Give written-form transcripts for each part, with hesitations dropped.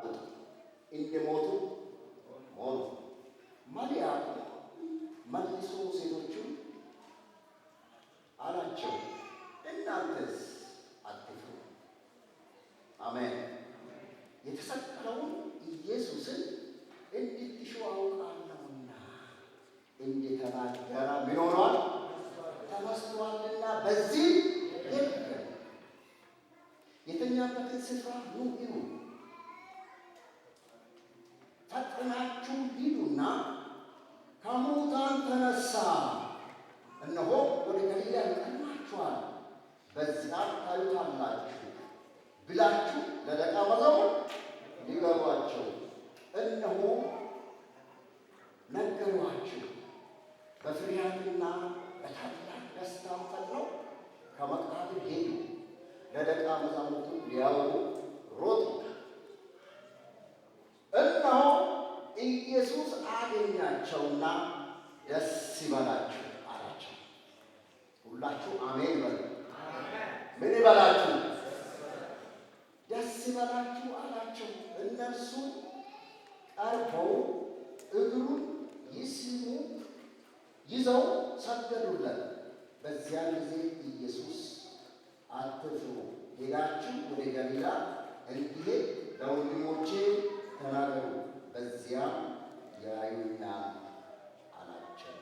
አልናቁት እንደሞቱ ሞቱ። መልአኩ መልሶ ሴቶቹን አላቸው እናንተስ አትፍሩ። አሜን። የተሰቀለውን ኢየሱስን እንድትሹ አውቃለሁና እንደተናገረ ምን ሆኗል? ተነስቷልና በዚህ የለም። የተኛበትን ስፍራ ኑ እዩ። ፈጥናችሁ ሂዱና ከሙታን ተነሳ፣ እነሆ ወደ ገሊላ ይቀድማችኋል፣ በዚያም ታዩታላችሁ ብላችሁ ለደቀ መዛሙርቱ ንገሯቸው። እነሆ ነገሯቸው። በፍርሃትና በታላቅ ደስታም ፈጥነው ከመቃብር ሄዱ። ለደቀ መዛሙርቱ ሊያወሩ ሮጡ። እነሆ ኢየሱስ አገኛቸውና ደስ ይበላችሁ አላቸው። ሁላችሁ አሜን በሉ። ምን ይበላችሁ? ደስ ይበላችሁ አላቸው። እነርሱ ቀርበው እግሩን ይዘው ሰገዱለት። በዚያን ጊዜ ኢየሱስ አትፍሩ፣ ሄዳችሁ ወደ ገሊላ እንዲሄድ ለወንድሞቼ ተናገሩ፣ በዚያም ያዩኛል አላቸው።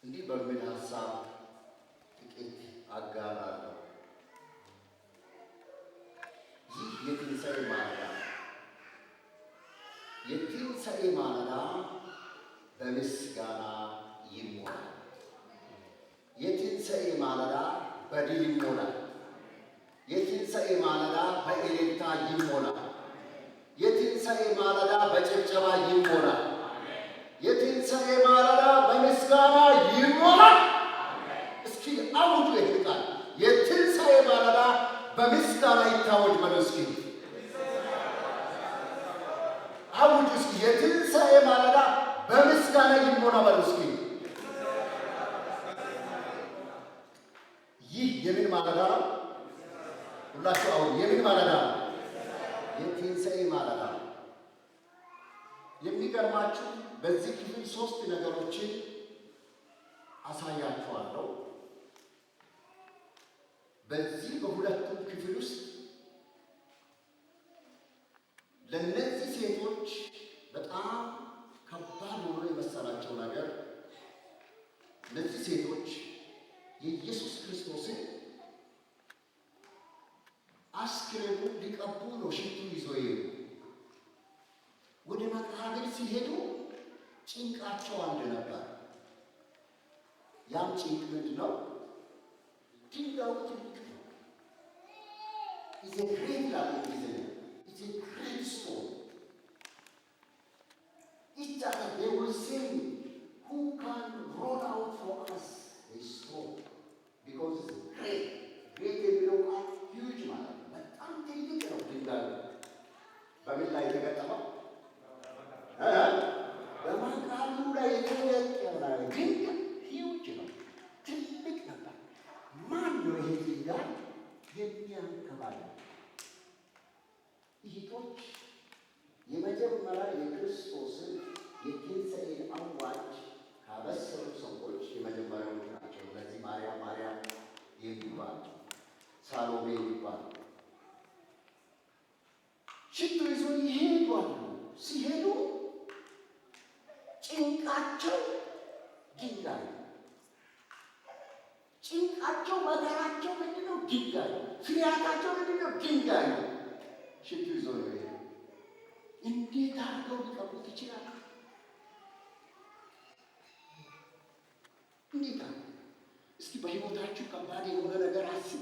እንዲህ በሚል ሀሳብ ጥቂት አጋራለሁ። ይህ የትንሣኤ ማለዳ በምስጋና ይሞላል። የትንሣኤ ማለዳ በድል ይሞላል። የትንሣኤ ማለዳ በእልልታ ይሞላል። የትንሣኤ ማለዳ በጭብጨባ ይሞላል። የትንሣኤ ማለዳ በምስጋና ይሞላል። እስኪ አውጁ ይልቃል። የትንሣኤ ማለዳ በምስጋና ይታወጅ በሉ እስኪ አውጁ እስኪ የትንሣኤ ማለዳ በምስጋና ይሞላ በሉ እስኪ። ይህ የምን ማለዳ ነው? ሁላችሁ አሁን የምን ማለዳ ነው? የትንሣኤ ማለዳ። የሚገርማችሁ በዚህ ክፍል 3 ነገሮችን አሳያችኋለሁ። በዚህ በሁለቱም ክፍል ውስጥ ለእነዚህ ሴቶች በጣም ከባድ ሆኖ የመሰላቸው ነገር እነዚህ ሴቶች የኢየሱስ ክርስቶስን አስክሬኑን ሊቀቡ ነው ሽቱ ይዞ ይሄዱ። ወደ መቃብር ሲሄዱ ጭንቃቸው አንድ ነበር። ያም ጭንቅ ምንድን ነው? ድንጋዩ ትልቅ ነው። ኢዝ ኤ ግሬት ላለ ጊዜ ኢዝ ኤ ግሬት ስቶን each other they will say who can roll out for us a stone because it's great የሚለው ቃል ሂውጅ ማለት ነው። በጣም ትልቅ ነው ድንጋዩ። በምን ላይ የተገጠመው? በመቃብሩ ላይ የተገጠመው ድንጋይ ሂውጅ ነው፣ ትልቅ ነበር። ማን ነው ይሄ ድንጋይ የሚያንከባልለው? እህቶች የመጀመሪያ የክርስቶስን የትንሣኤን አዋጅ ካበሰሩ ሰዎች የመጀመሪያዎቹ ናቸው። እነዚህ ማርያም የሚባሉ ሳሎሜ የሚባሉ ሽቱ ይዞ ይሄዳሉ። ሲሄዱ ጭንቃቸው ድንጋይ፣ ጭንቃቸው መከራቸው ምንድን ነው? ድንጋይ። ፍርሃታቸው ምንድን ነው? ድንጋይ። ሽቱ ይዞ ነው ይሄዱ። እንዴት አድርገው ሊቀቡት ይችላሉ? እንዴት? እስኪ በሕይወታችሁ ከባድ የሆነ ነገር አስቡ።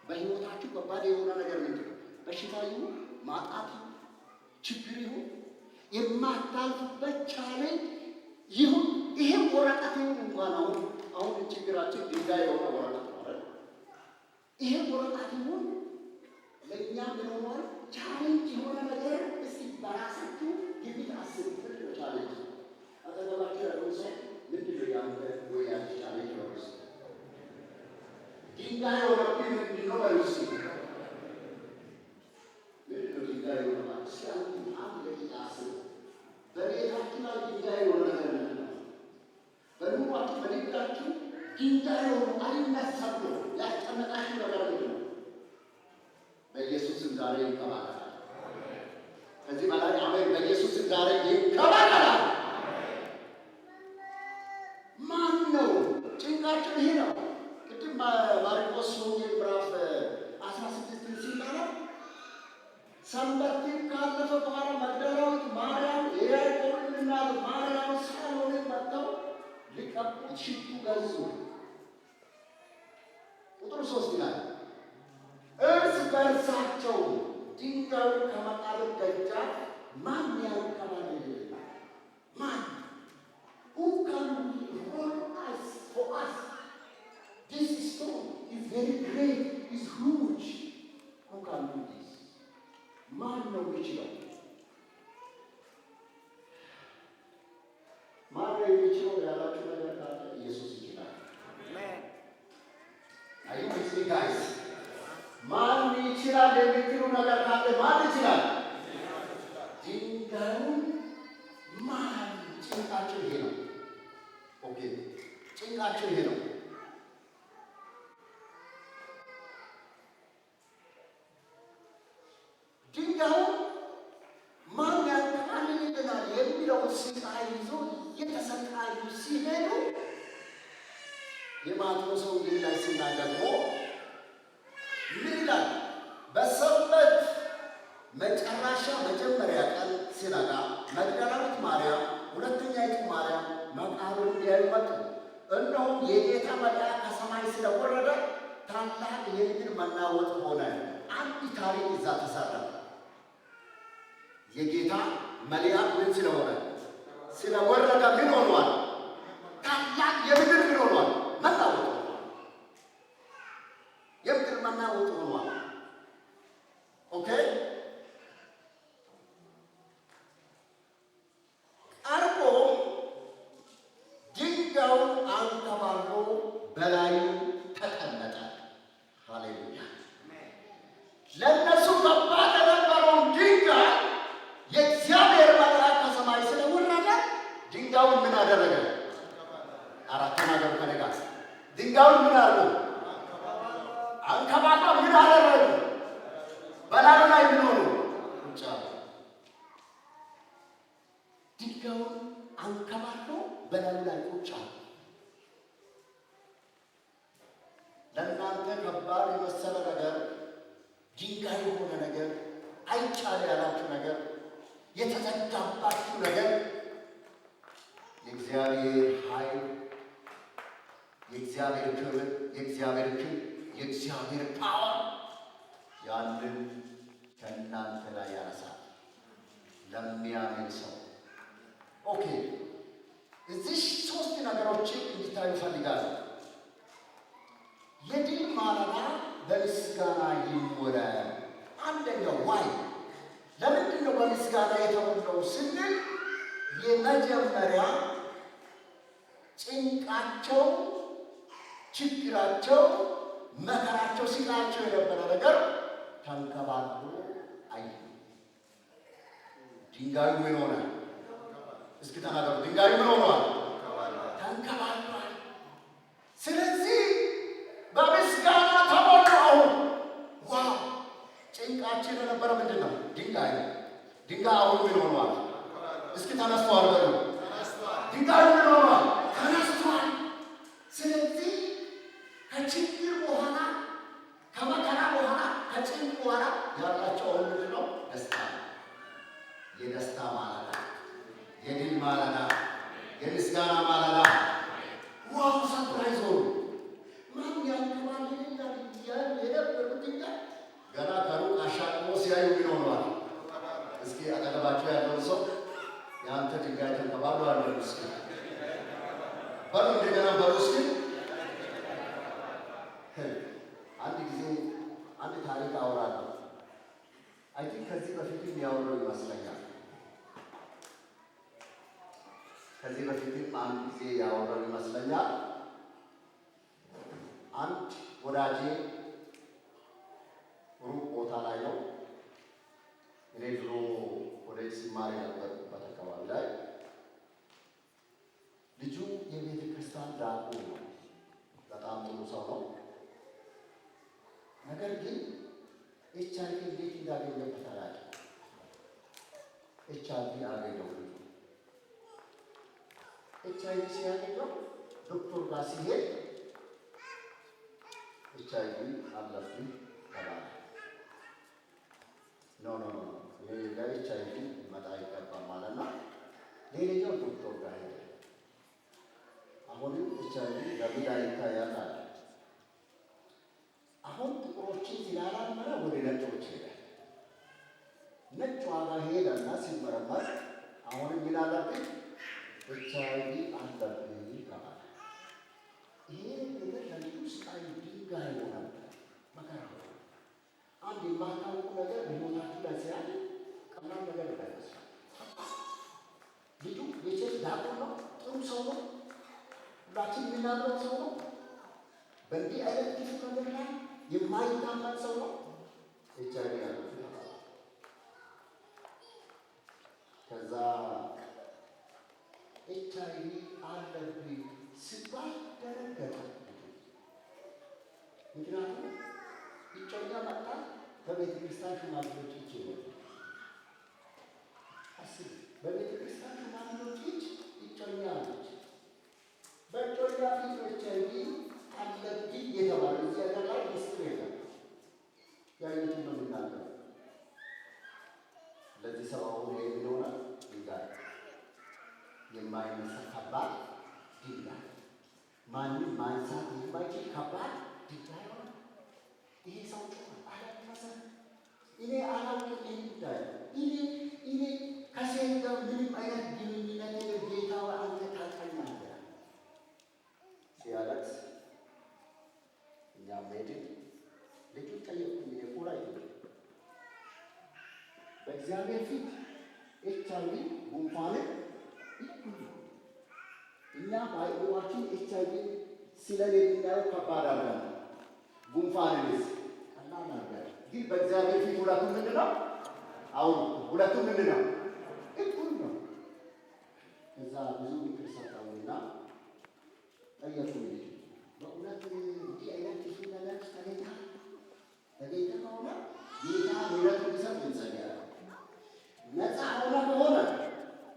በሕይወታችሁ ከባድ የሆነ ነገር ምንድን ነው? በሽታ ይሁን፣ ማጣት ይሁን፣ ችግር ይሁን፣ የማታልፉበት ቻሌንጅ ይሁን፣ ይሄም ወረቀት ይሁን እንኳን አሁን ችግራችን ድንጋይ የሆነ ወረቀት ማለት ነው። ይሄም ወረቀት ይሁን ለእኛ ምን ሆኗል? ቻሌንጅ የሆነ ነገር እስኪ በራሳችሁ ግቢት አስቡ። ምንድን ነው ቻሌንጅ? አጠገባችሁ ያለው ሰው ምንድን ነው ያንተ ወይ ያንቺ ቻሌንጅ ነው? ድንጋይ የሆነብኝ በኑሯችሁ በንግዳችሁ ድንጋይ ሆኖ አልነሳም ብሎ ያስጨነቃችሁ ነገር ምንድን ነው? በኢየሱስም ዛሬ ይንከባከላል። ከዚህ በላይ አሜን። በኢየሱስም ዛሬ ይንከባከላል። ማን ነው? ጭንቃችሁ ይሄ ነው። ቅድም ማርቆስ ወንጌል ምዕራፍ 16 ሲናገር ሰንበትን ካለፈ በኋላ መግደላዊት ማርያም የያዕቆብ እናት ማርያም ሳሎንን መጥተው ሊቀቡት ሽቱ ገዙ። ቁጥር 3 ይላል እርስ በርሳቸው ድንጋዩን ከመቃብር ደጃፍ ማን ያንከባልልናል? ማን who can roll us for us? This stone is very great, is huge. Who can do this? ማን ነው የሚችለው? ማን ነው የሚችለው ያላችሁ ነገር ካለ ኢየሱስ ይችላል። አሜን። አይ ዊስ ሚ ጋይስ ማን ይችላል የምትሉ ነገር ካለ ማን ይችላል? ድንጋዩን ማን? ጭንቃቸው ይሄ ነው። ኦኬ ጭንቃቸው ይሄ ነው። ድንጋዩ ማን ያንከባልልናል የሚለውን ስቃይ ይዞ እየተሰቃዩ ሲሄዱ የማቴዎስ ወንጌል ላይ ደግሞ ምን ይላል? በሰንበት መጨረሻ መጀመሪያ ቀን ሲነጋ መግደላዊት ማርያም፣ ሁለተኛይቱ ማርያም መቃብሩን ሊያዩ መጡ። እነሆም የጌታ መልአክ ከሰማይ ስለወረደ ታላቅ የምድር መናወጥ ሆነ። አንድ ታሪክ እዛ ተሰራ። የጌታ መልአክ ምን ስለሆነ ስለወረደ ምን ሆኗል? ታላቅ የምድር ምን ሆኗል? መናወጥ ሆኗል። የምድር መናወጥ ሆኗል። ኦኬ ቀርቦ ድንጋዩን አንከባሎ በላዩ ተቀመጠ። ሃሌሉያ! ለእነሱ ከባድ የነበረውን ድንጋይ የእግዚአብሔር መልአክ ከሰማይ ስለወረደ ድንጋዩን ምን አደረገ? አራት ነገር ከነጋር ድንጋዩን ምን አደረገ? አንከባሎ ምን አደረገ? በላዩ ላይ ምን ሆኖ ቁጭ አለ። ድንጋዩን አንከባሎ በላዩ ላይ ቁጭ አለ። ለእናንተ ከባድ የመሰለ ነገር፣ ድንጋይ የሆነ ነገር፣ አይቻል ያላችሁ ነገር፣ የተዘጋባችሁ ነገር የእግዚአብሔር ኃይል፣ የእግዚአብሔር ክብር፣ የእግዚአብሔር ክንድ፣ የእግዚአብሔር ፓወር ያንን ከእናንተ ላይ ያነሳል ለሚያምን ሰው። ኦኬ እዚህ ሶስት ነገሮችን እንዲታዩ እፈልጋለሁ። የድል ማለዳ በምስጋና ይሞላ። አንደኛው ዋይ ለምንድን ነው በምስጋና የተሞላው ስንል የመጀመሪያ ጭንቃቸው፣ ችግራቸው፣ መከራቸው ሲላቸው የነበረ ነገር ተንከባሎ አይ ድንጋዩ ምን ሆነ? እስኪ ተናገሩ። ድንጋዩ ምን ሆኗል? ተንከባሏል። ስለዚህ በምስጋና ተሞሉ። አሁን ዋው ጭንቃችን የነበረ ምንድን ነው? ድንጋይ ነው። ድንጋይ አሁን ምን ሆኗል? እስኪ ተነስቷል በሉ። ድንጋዩ ምን ሆኗል? ተነስቷል። ስለዚህ ከችግር በኋላ ከመከራ በኋላ ከጭንቅ በኋላ ያላቸው አሁን ምንድን ነው? ደስታ። የደስታ ማለዳ፣ የድል ማለዳ፣ የምስጋና ማለዳ። ዋው ሰርፕራይዝ ሆኑ። ማን ያንከባልልናል እያሉ የነበሩት ድንጋይ ገና ከሩቅ አሻቅቦ ሲያዩ ምን ሆነዋል? እስኪ አጠገባቸው ያለውን ሰው የአንተ ድንጋይ ተንከባሏል በሉ እስኪ በሉ። እንደገና በሉ እስኪ። አንድ ጊዜ አንድ ታሪክ አወራለሁ። አይ ቲንክ ከዚህ በፊትም ያወራው ይመስለኛል። ከዚህ በፊትም አንድ ጊዜ ያወራው ይመስለኛል። አንድ ወዳጄ ሩቅ ቦታ ላይ ነው። እኔ ድሮ ኮሌጅ ሲማር የነበርኩበት አካባቢ ላይ ልጁ የቤተ ክርስቲያን ኤች አይ ቪ እንዴት እንዳገኘበት አላውቅም። ኤች አይ ቪ አገኘው። ኤች አይ ቪ ሲያገኘው ዶክተር ጋር ሲሄድ ኤች አይ ቪ አለብኝ ተባለ። ኖ ለኤች አይ ቪ መጣ ይገባል ማለት ነው። ሌላኛው ዶክተር ጋር ሄደ። አሁንም ኤች አይ ቪ ለብዳ ይታያል አለ። አሁን ጥቁሮችን ስላላመነ ወደ ነጮች ሄደ። ነጭ ዋጋ ሄደና ሲመረመር አሁንም ምን አለብኝ? ኤች አይ ቪ አለብኝ ተባለ። ይሄ ነገር ለልጁ ስቃይ ድንጋይ ሆነ፣ መከራ ሆነ። አንድ የማታውቁ ነገር በሕይወታችሁ ላይ ሲያል ቀላል ነገር እንዳይመስላል። ልጁ የቼክ ዳቁን ነው፣ ጥሩ ሰው ነው፣ ሁላችን የምናምነው ሰው ነው። በእንዲህ አይነት ክፉ ነገር ላይ የማይታመን ሰው ነው። ኤች አይ ቪ አለብኝ ተባለ። ከዛ ኤች አይ ቪ አለብኝ ሲባል ደነገጠ። ምክንያቱም እጮኛ መጣ በቤተ ክርስቲያን ሽማግሌዎች እጅ ነው። አስብ፣ በቤተ ክርስቲያን ሽማግሌዎች እጅ እጮኛ አለች። በእጮኛ ፊት ኤች አይ ቪ አለብኝ የተባለ እዚህ ሀገር ላይ ምስጢር የለም። ያዩትን ነው የሚናገረው። ለዚህ ሰው አሁን የሚሆነ ድንጋይ የማይነሳ ከባድ ድንጋይ፣ ማንም ማንሳት የማይችል ከባድ ድንጋይ ሆነ። ይሄ ሰው ጮኸ፣ አለቀሰ። እኔ አላውቅም ይህን ጉዳይ፣ እኔ ከሴት ጋር ምንም አይነት ግንኙነት የለም፣ ጌታ ሆይ አንተ ታውቃለህ ሲያለቅስ እኛም ሄድን። ልጁን ጠየቅኩኝ። የቁራ በእግዚአብሔር ፊት ኤች አይ ቪ ጉንፋንን እኛ በአይምሯችን ኤች አይ ቪ ሲለን የምናየው ከባድ አድርገን ነው። ጉንፋንንስ ቀላል አድርገን፣ ግን በእግዚአብሔር ፊት ሁለቱም ምንድን ነው? አሁን ሁለቱም ምንድን ነው? እኩል ነው። ከዛ ብዙ ምክር ሰጠውና ጠየቅኩኝ። ልጁ በእውነት እንዲህ አይነት ክፉ ነገር ተገኝተ ከሆነ ጌታ ምሕረት እንዲሰጥ እንጸልያለን። ነፃ ሆነ ከሆነ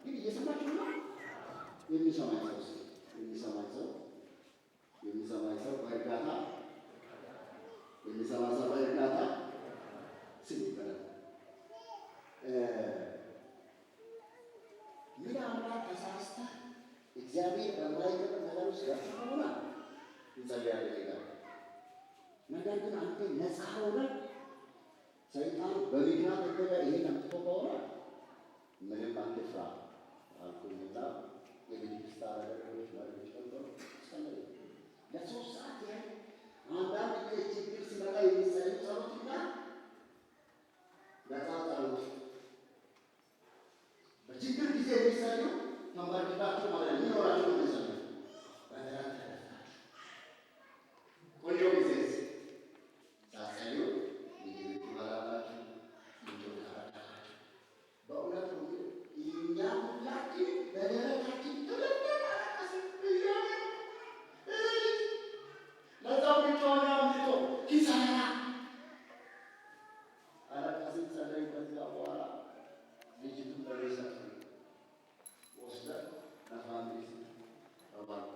ግን እየሰማችሁ ነው። የሚሰማኝ ሰው በእርጋታ ስም ይበላል። ምን አምላክ ተሳስተህ እግዚአብሔር በማይቀር ነገር ውስጥ ገብተህ ከሆነ እንጸልያለን ይላል። ነገር ግን አንተ ነፃ ሆነ ሰይጣን በምክንያት ነገር ይሄን አምጥቶ ከሆነ ምንም አትፍራ አልኩኝና የቤተ ክርስቲያን አገልጋዮች መሪዎች ነበሩ። ለሶስት ሰዓት ያህል አንዳንድ ጊዜ ችግር ሲመጣ የሚጸልዩ ጸሎትና ነፃ ጸሎት፣ በችግር ጊዜ የሚጸልዩ ተንበርክካችሁ ማለት የሚኖራቸው የሚጸልዩ በደረት ተደፍታችሁ ቆንጆ ጊዜ ሳጸልዩ ምግብ ትበላላችሁ፣ ምግብ ታረጋላችሁ። በእውነት እኛ ሁላችን በደረታችን ተለጠቃቀስን እያለ ለዛው ብቻውን አምልጦ ኪሳራ አለቀስን፣ ጸለይ። ከዛ በኋላ ልጅቱን በሬሳ ወስደን ለፋሚሊ ተባልኩ።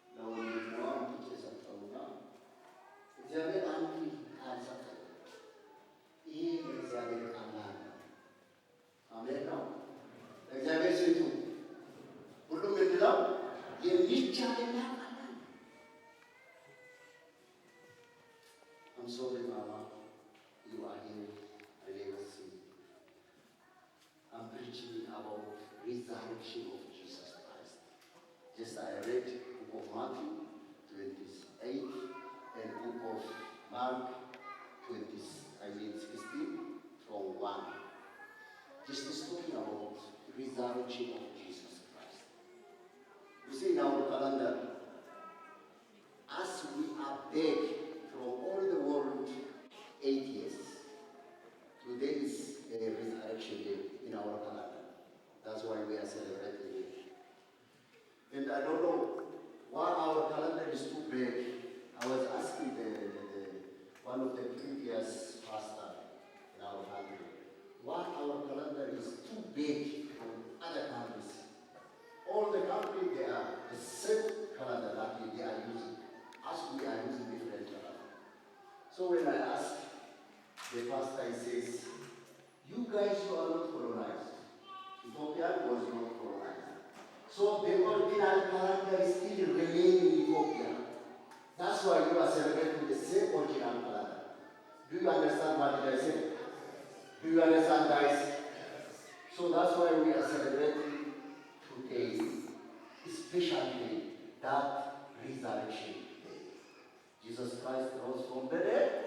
ለወንድሟ አምጥቼ ሰጠውና እግዚአብሔር አንድ ቃል ሰጠው። ይሄ እግዚአብሔር ቃል ነው። አሜን ነው። እግዚአብሔር ስንቱ ሁሉም እንድለው የሚቻልና ቃል። I'm sorry, Mama, you are here. I never see. I'm preaching about resurrection of Jesus Christ. Just I read book of Matthew 28 and book of Mark 16 from 1. Just talking about resurrection of Jesus Christ. You see in our calendar, as we are back from all the world 8 years, today is a resurrection day in our calendar. That's why we are celebrating it. And I don't know why our calendar is too big. I was asking one of the previous calendar is too big from other countries. All the countries, they are the same calendar that they are using, as we are using different calendar. So when I ask the pastor, he says, you guys who are not colonized, Ethiopia was not colonized. So the original calendar is still remaining in Ethiopia. That's why you are celebrating the same original calendar. Do you understand what I said? Do you understand, guys? So that's why we are celebrating today, especially that resurrection day. Jesus Christ rose from the dead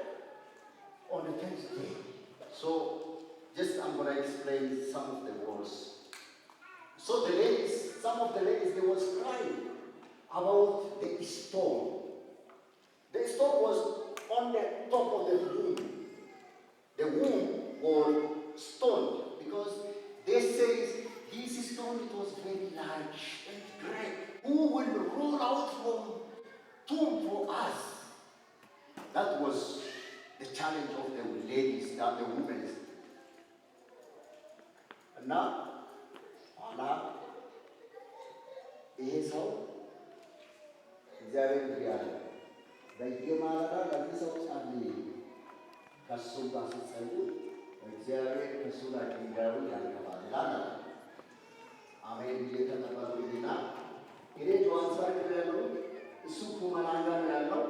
on the 10th day. So just I'm going to explain some of the words. So the ladies, some of the ladies, they was crying about the stone. The stone was on the top of the womb. The womb was stone because they say this stone, it was very large and great. Who will roll out from tomb for us? That was the challenge of the ladies, that the women. And now, ይሄ ሰው እግዚአብሔር እንዲህ ያለ በየማለዳ ለዚህ ሰው ጸልይ፣ ከእሱ ጋር ስትጸልይ እግዚአብሔር ከእሱ ላይ ድንጋዩን ያንከባልላል አለ። አሜን ብዬ ተቀበሉኝና እኔ ጆሃንስበርግ ነው ያለሁት፣ እሱ ፑመላንጋ ነው ያለው።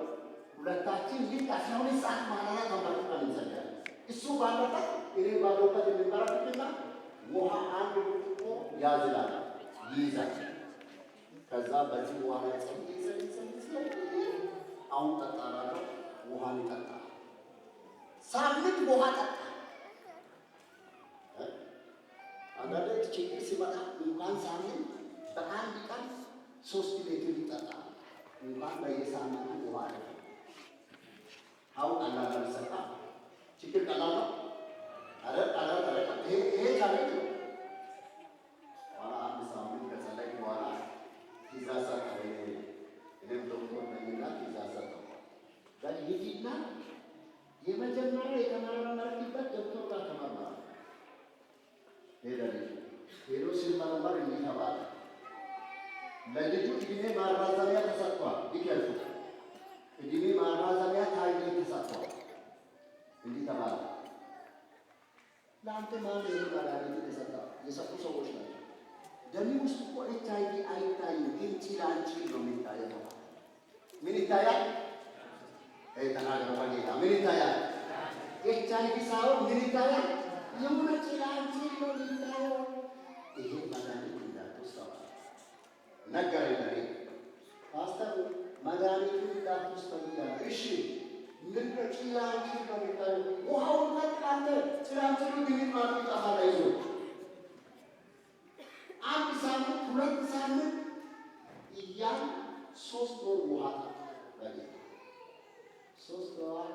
ሁለታችን ልክ 12 ሰዓት ማለዳ ተንበርክከን እንጸልያለን። እሱ ባለበት እኔ ባለበት እንበረከክና ውሃ አንድ ብርጭቆ ያዝላል ይይዛል። ከዛ በዚህ ውሃ ላይ ጸልይ አሁን ጠጣላለሁ። ውሃን ይጠጣል። ሳምንት ውሃ ጠጣ። አንዳንድ ችግር ሲመጣ እንኳን ሳምንት በአንድ ቀን 3 ሊትር ይጠጣል። እንኳን በየሳምንቱ ውሃ አለ። አሁን ቀላል ለምሰጣ ችግር ቀላል ነው አይደል? ይሄ ቻሌንጅ ነው። አንድ ሳምንት ከጸለይ በኋላ ትእዛዝ ሰጠው። እኔም ዶክተር ነኝና ትእዛዝ ሰጠው። ሂጂና የመጀመሪያ የተመረመርክበት ዶክተር ጋር ተመርመራ። ሄዶ ሲመረመር እንዲህ ተባለ፣ ለልጁ ዕድሜ ማራዘሚያ ተሰጥቷል። ቢገርፉ ዕድሜ ማራዘሚያ ታይቶ ተሰጥቷል። እንዲህ ተባለ፣ ለአንተ ማን መድኃኒት የሰጡ ሰዎች ናቸው። ደሜ ውስጥ እኮ HIV አይታይም፣ ግን ጭላንጭል ነው የሚታየው። ምን ይታያል? ተናገረው በጌታ ምን ይታያል? HIV ሳይሆን ምን ይታያል? የሆነ ጭላንጭል ነው የሚታየው። ይሄ መድኃኒት እንዳትወስድ ነገረኝ። ለኔ ፓስተር መድኃኒቱን እንዳትወስድ እያለ እሺ ምንድነው? ጭላንጭል ነው የሚታየው። ውሃውን ጠጣለ። ጭላንጭሉ ግን ማለት ይጠፋል። አይዞ አንድ ሳምንት 2 ሳምንት እያል 3 ወር ውሃ ጠጣ። 3 ወር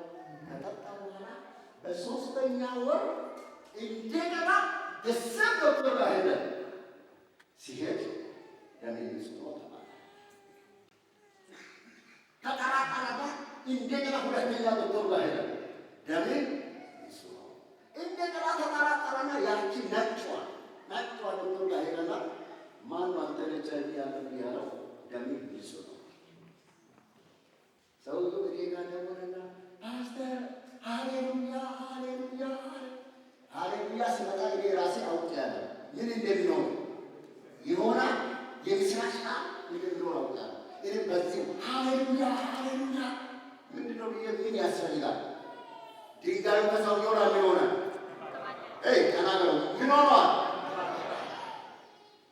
ከጠጣ በኋላ በ3ኛ ወር እንደገና ደሰም ዶክተር ጋር ሄደ። ሲሄድ ደሜ ንጹህ ነው ተባለ። ተጠራጠረና እንደገና 2ኛ ዶክተር ጋር ሄደ። ደሜ ንጹህ ነው። እንደገና ተጠራጠረና ያቺ ነጭዋ ዶክተር ጋር ሄደና ማን አንተ HIV ያለብህ ያለው ደሜ ንጹህ ነው። ሰውዬው ጌታ ደወለና ፓስተር ሃሌሉያ ሃሌሉያ ሃሌሉያ ሲመጣ እኔ ራሴ አውቄያለሁ ምን እንደሚሆን ይሆናል። የምስራች ቃል እንደሚሆን አውቄያለሁ። እኔ በዚህ ሃሌሉያ ሃሌሉያ ምንድነው ብዬ ምን ያስፈልጋል? ድንጋዩ ከሰውየው ላይ ይሆናል። ተናገሩ። ምን ሆኗል?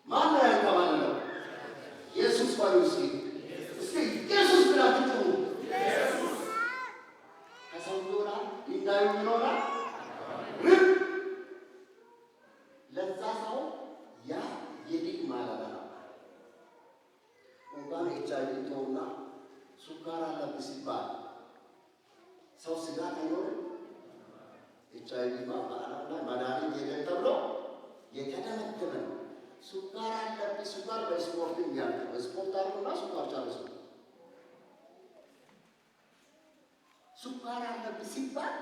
ማን ነው ያንከባለለው? ኢየሱስ ባሉ እስኪ ኢየሱስ ብላችሁ ጥሩ። ከሰውየው ላይ ድንጋዩ ምን ሆኗል? ለዛ ሰው ያ የዲግ ማለዳ ነው። እንኳን HIV ተውና ሱካር አለብህ ሲባል ሰው ስጋ አይኖርም። HIV በዓለም ላይ መድኃኒት የለም ተብሎ የተደመደመ ነው። ሱካር አለብህ፣ ሱካር በስፖርት ያለ በስፖርት አርጎና ሱካር ጨርሶ ሱካር አለብህ ሲባል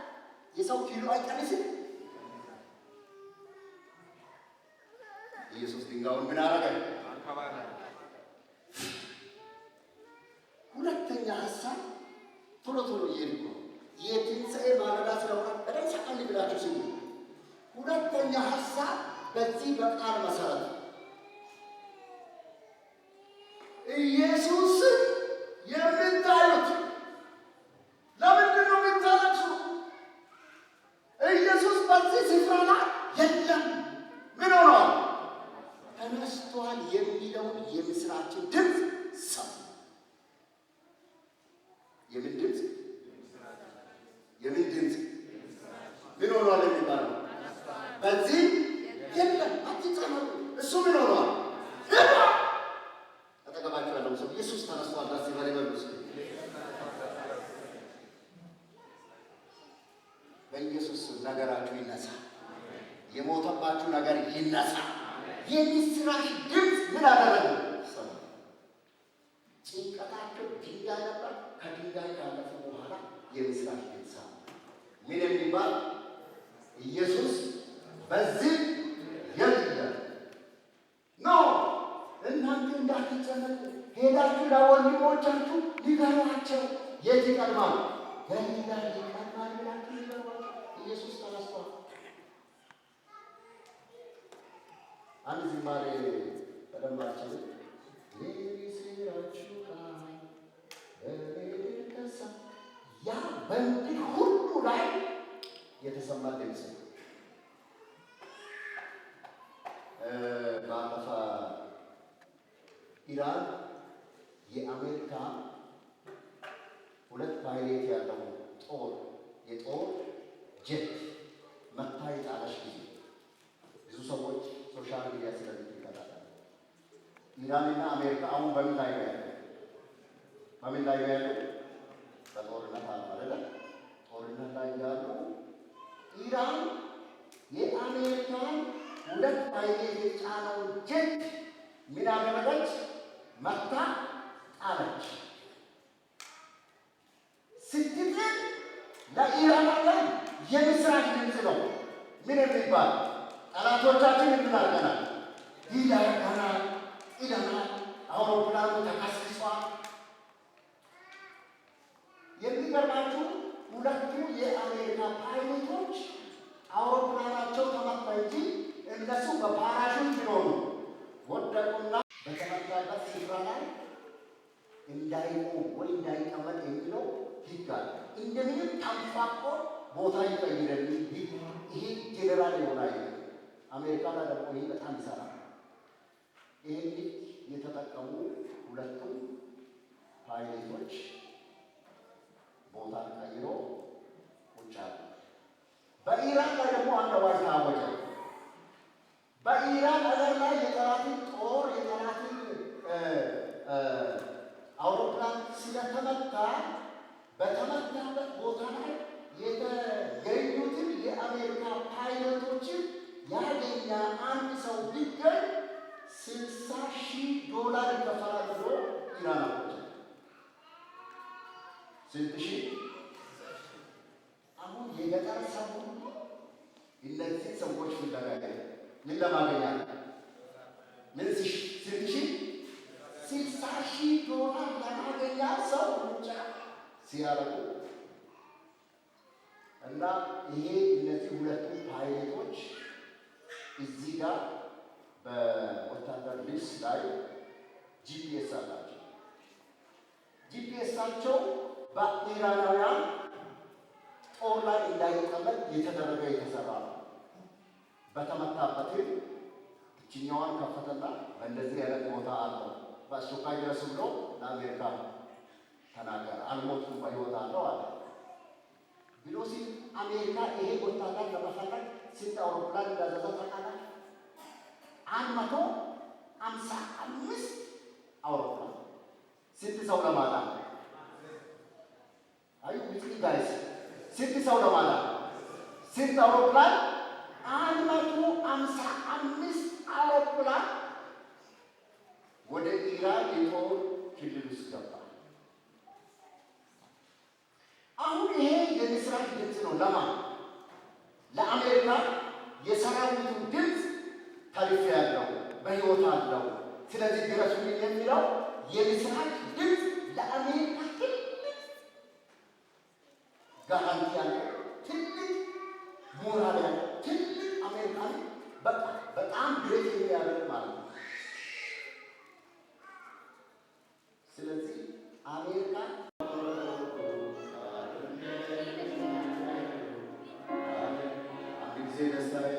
የሰው ኪሎ አይቀንስም። ድንጋዩን ምን አደረገ? ሁለተኛ ሀሳብ ቶሎ ቶሎ እየሄድኩ ነው። የትንሣኤ ማለዳ ስለሆነ በደንብ ሰቀል ብላችሁ ስሙ። ሁለተኛ ሀሳብ በዚህ በቃል መሰረት ኢየሱስ የምታዩት ለምንድን ነው የምታለቅሱ? ኢየሱስ በዚህ ስፍራ ላይ የለም። ምን ሆኗል? ተነስቷል የሚለውን የምስራችን ድምፅ ሰሙ። የምን ድምፅ? የምን ድምፅ? ምን ሆኗል የሚባለው በዚህ የለም። አትጨነቁ። እሱ ምን ሆኗል? አጠገባችሁ ያለው ሰው ኢየሱስ ተነስቷል ዳስ ይበል ይበሉስ። በኢየሱስ ነገራችሁ ይነሳ። የሞተባችሁ ነገር ይነሳ። የምስራች ድምፅ ምን አደረገ? ሰው ጭንቀታቸው ድንጋይ ነበር። ከድንጋይ ካለፈ በኋላ የምስራች ድምፅ ምን የሚባል ኢየሱስ በዚህ የለም ነው። እናንተ እንዳትጨነቁ ሄዳችሁ ለወንድሞቻችሁ ንገሯቸው። የት ይቀድማል? ገሊላ ይቀድማል ብላችሁ ንገሯቸው። ኢየሱስ ተነስቷል። አንድ ዝማሬ በደንባቸው የምስራችሁ ቃል በደረሰ ያ በምድር ሁሉ ላይ የተሰማ ድምፅ ነው። ባለፈ ኢራን የአሜሪካ ሁለት ፓይሌት ያለው የጦር ጀት መታ የጣለች ጊዜ ብዙ ሰዎች ሶሻል ሚዲያ ስለዚህ ይከታተላሉ። ኢራንና አሜሪካ አሁን በምን ላይ ነው ያለው? በምን ላይ ነው ያለው? በጦርነት አይደለም። ጦርነት ላይ ያሉ ኢራን የአሜሪካን ሁለት ፓይሌት የጫነውን ጀት ምን አደረገች? መታ ጣለች። ስትጥል ለኢራናውያን የምስራች ድምፅ ነው። ምን የሚባል ጠላቶቻችን እንናገናል ይላርጋናል ይለናል። አውሮፕላኑ ተከስክሷል። የሚገርማችሁ ሁለቱ የአሜሪካ ፓይሎቶች አውሮፕላናቸው ተመታ እንጂ እነሱ በፓራሹት ቢሆኑ ወደቁና በተመታበት ስፍራ ላይ እንዳይቆም ወይ እንዳይቀመጥ የሚለው ሕግ አለ። እንደምንም ታንፋቆ ቦታ ይቀይራል። ይሄ ጄኔራል ይሆናል። አሜሪካ ላይ ደግሞ ይሄ በጣም ይሰራል። ይሄን የተጠቀሙ ሁለቱም ፓይለቶች ቦታ ቀይሮ ቁጭ አሉ። በኢራን ላይ ደግሞ አንድ አዋጅ ታወጀ። በኢራን አገር ላይ የጠላትን ጦር የጠላትን አውሮፕላን ስለተመታ በተመታበት ቦታ ላይ የተገኙትን የአሜሪካ ፓይለቶችን ያገኘ አንድ ሰው ቢገኝ $60,000 ይከፈላል ብሎ ኢራን አወጀ። ስንት ሺህ? አሁን የገጠር ሰው እነዚህ ሰዎች ፍለጋ ምን ለማገኛል? ምን ስንት ሺህ? $60,000 ለማገኛ ሰው ብቻ ሲያረጉ እና ይሄ እነዚህ ሁለቱ ፓይለቶች እዚህ ጋር በወታደር ልብስ ላይ ጂፒኤስ አላቸው። ጂፒኤሳቸው በኢራናውያን ጦር ላይ እንዳይቀመጥ የተደረገ የተሰራ ነው። በተመታበትም እችኛዋን ከፈተና በእንደዚህ አይነት ቦታ አለው በአስቸኳይ ድረስ ብሎ ለአሜሪካ ተናገረ። አልሞትኩም በሕይወት አለው አለ ብሎ ሲል አሜሪካ ይሄ ወታደር ለመፈለግ ስንት አውሮፕላን እንዳዘዘ ታውቃላችሁ? 155 አውሮፕላን። ስንት ሰው ለማዳን? አዩ ዊትሊ ጋይስ፣ ስንት ሰው ለማዳን? ስንት አውሮፕላን? 155 አውሮፕላን ወደ ኢራን የጦር ክልል ውስጥ ገባ። አሁን ይሄ የምስራች ድምፅ ነው። ለማን? ለአሜሪካ የሰራዊቱ ድምፅ ተልፌያለሁ፣ በሕይወት አለው። ስለዚህ ድረሱልኝ የሚለው የምስራች ድምፅ ለአሜሪካ ትልቅ ጋራንቲ ያለው ትልቅ ሞራል ያለው ትልቅ አሜሪካን በጣም ግሬት የሚያደርግ ማለት ነው። ስለዚህ አሜሪካ አንድ ጊዜ ደስታዬ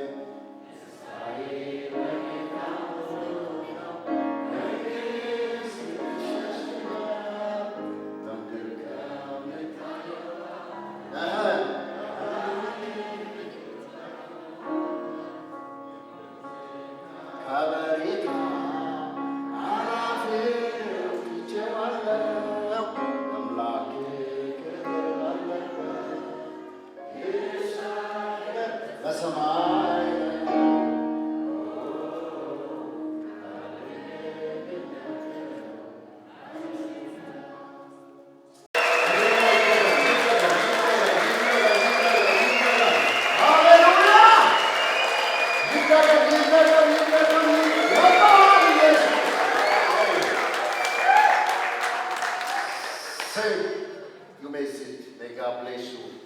You may sit. May God bless you.